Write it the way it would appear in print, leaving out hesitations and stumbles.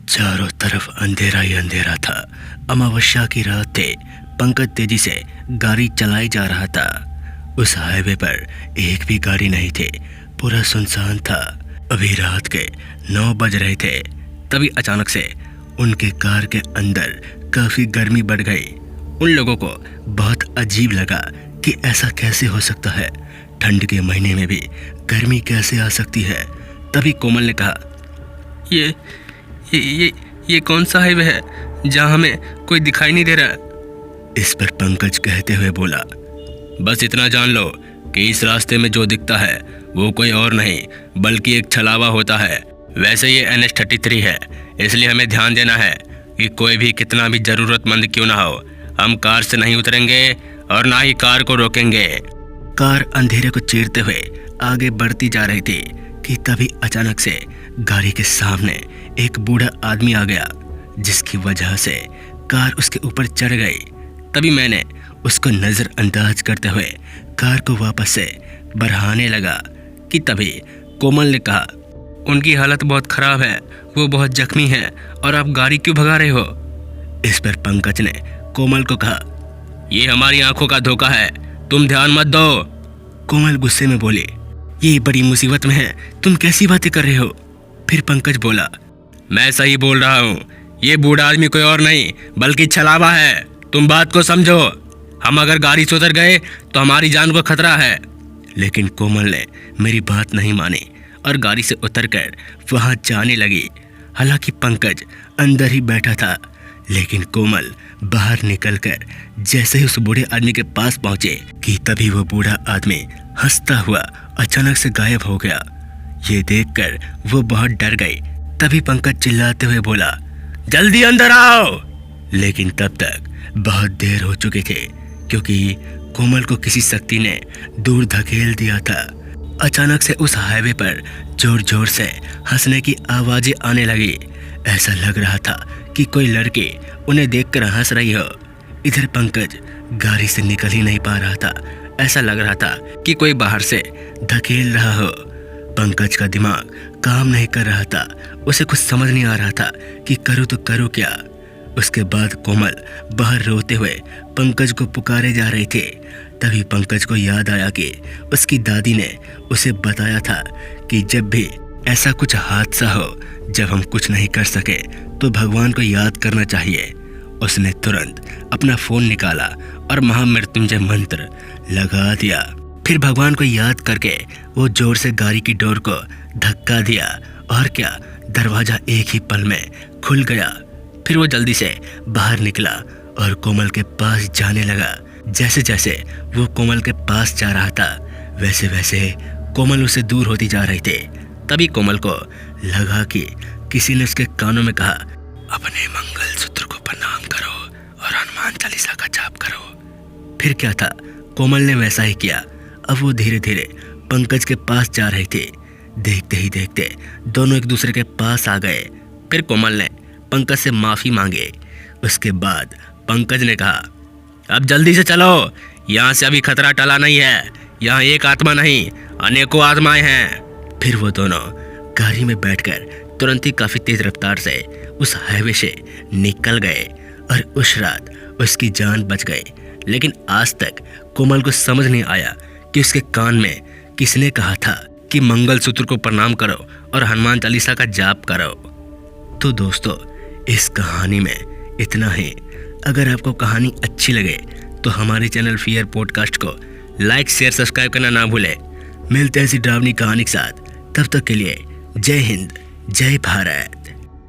चारों तरफ अंधेरा ही अंधेरा था। अमावस्या की रात थे। पंकज तेजी से गाड़ी चलाई जा रहा था। उस हाईवे पर एक भी गाड़ी नहीं थी, पूरा सुनसान था। अभी रात के 9 बज रहे थे। तभी अचानक से उनके कार के अंदर काफी गर्मी बढ़ गई। उन लोगों को बहुत अजीब लगा कि ऐसा कैसे हो सकता है, ठंड के महीने में भी गर्मी कैसे आ सकती है। तभी कोमल ने कहा, ये कौन सा हाईवे है जहाँ हमें कोई दिखाई नहीं दे रहा। इस पर पंकज कहते हुए बोला, बस इतना जान लो कि इस रास्ते में जो दिखता है वो कोई और नहीं बल्कि एक छलावा होता है। वैसे ये NH33 है, इसलिए हमें ध्यान देना है कि कोई भी कितना भी ज़रूरतमंद क्यों ना हो, हम कार से नहीं उतरेंगे और ना ही कार को रोकेंगे। कार अंधेरे को चीरते हुए आगे बढ़ती जा रही थी कि तभी अचानक से गाड़ी के सामने एक बूढ़ा आदमी आ गया, जिसकी वजह से कार उसके ऊपर चढ़ गई। तभी मैंने उसको नज़रअंदाज करते हुए कार को वापस से बढ़ाने लगा कि तभी कोमल ने कहा, उनकी हालत बहुत ख़राब है, वो बहुत जख्मी है और आप गाड़ी क्यों भगा रहे हो। इस पर पंकज ने कोमल को कहा, ये हमारी आंखों का धोखा है, तुम ध्यान मत दो। कोमल गुस्से में बोली, ये बड़ी मुसीबत में है, तुम कैसी बातें कर रहे हो। फिर पंकज बोला, मैं सही बोल रहा हूँ, ये बूढ़ा आदमी कोई और नहीं बल्कि छलावा है, तुम बात को समझो। हम अगर गाड़ी से उतर गए तो हमारी जान को खतरा है। लेकिन कोमल ने मेरी बात नहीं मानी और गाड़ी से उतरकर वहां जाने लगी। हालांकि पंकज अंदर ही बैठा था, लेकिन कोमल बाहर निकलकर जैसे ही उस बूढ़े आदमी के पास पहुंचे कि तभी वो बूढ़ा आदमी हंसता हुआ अचानक से गायब हो गया। ये देखकर वो बहुत डर गई। तभी पंकज चिल्लाते हुए बोला, जल्दी अंदर आओ। लेकिन तब तक बहुत देर हो चुकी थी, क्योंकि कोमल को किसी शक्ति ने दूर धकेल दिया था। अचानक से उस हाईवे पर जोर जोर से हंसने की आवाजें आने लगी। ऐसा लग रहा था कि कोई लड़की उन्हें देखकर हंस रही हो। इधर पंकज गाड़ी से निकल ही नहीं पा रहा था। ऐसा लग रहा था कि कोई बाहर से धकेल रहा हो। पंकज का दिमाग काम नहीं कर रहा था, उसे कुछ समझ नहीं आ रहा था कि करूँ तो करूँ क्या। उसके बाद कोमल बाहर रोते हुए पंकज को पुकारे जा रही थी। तभी पंकज को याद आया कि उसकी दादी ने उसे बताया था कि जब भी ऐसा कुछ हादसा हो, जब हम कुछ नहीं कर सके तो भगवान को याद करना चाहिए। उसने तुरंत अपना फोन निकाला और महामृत्युंजय मंत्र लगा दिया। फिर भगवान को याद करके वो जोर से गाड़ी की डोर को धक्का दिया और क्या, दरवाजा एक ही पल में खुल गया। फिर वो जल्दी से बाहर निकला और कोमल के पास जाने लगा। जैसे जैसे वो कोमल के पास जा रहा था, वैसे वैसे कोमल उससे दूर होती जा रही थी। तभी कोमल को लगा कि किसी ने उसके कानों में कहा, अपने मंगलसूत्र को प्रणाम करो और हनुमान चालीसा का जाप करो। फिर क्या था, कोमल ने वैसा ही किया। अब वो धीरे धीरे पंकज के पास जा रही थी। देखते ही देखते दोनों एक दूसरे के पास आ गए। फिर कोमल ने पंकज से माफ़ी मांगे। उसके बाद पंकज ने कहा, अब जल्दी से चलो, यहाँ से अभी खतरा टला नहीं है। यहाँ एक आत्मा नहीं, अनेकों आत्माएं हैं। फिर वो दोनों गाड़ी में बैठकर तुरंत ही काफ़ी तेज रफ्तार से उस हाईवे से निकल गए और उस रात उसकी जान बच गई। लेकिन आज तक कोमल को समझ नहीं आया कि उसके कान में किसने कहा था कि मंगलसूत्र को प्रणाम करो और हनुमान चालीसा का जाप करो। तो दोस्तों, इस कहानी में इतना ही। अगर आपको कहानी अच्छी लगे तो हमारे चैनल फियर पॉडकास्ट को लाइक, शेयर, सब्सक्राइब करना ना भूलें। मिलते हैं ऐसी डरावनी कहानी के साथ। तब तक के लिए जय हिंद, जय भारत।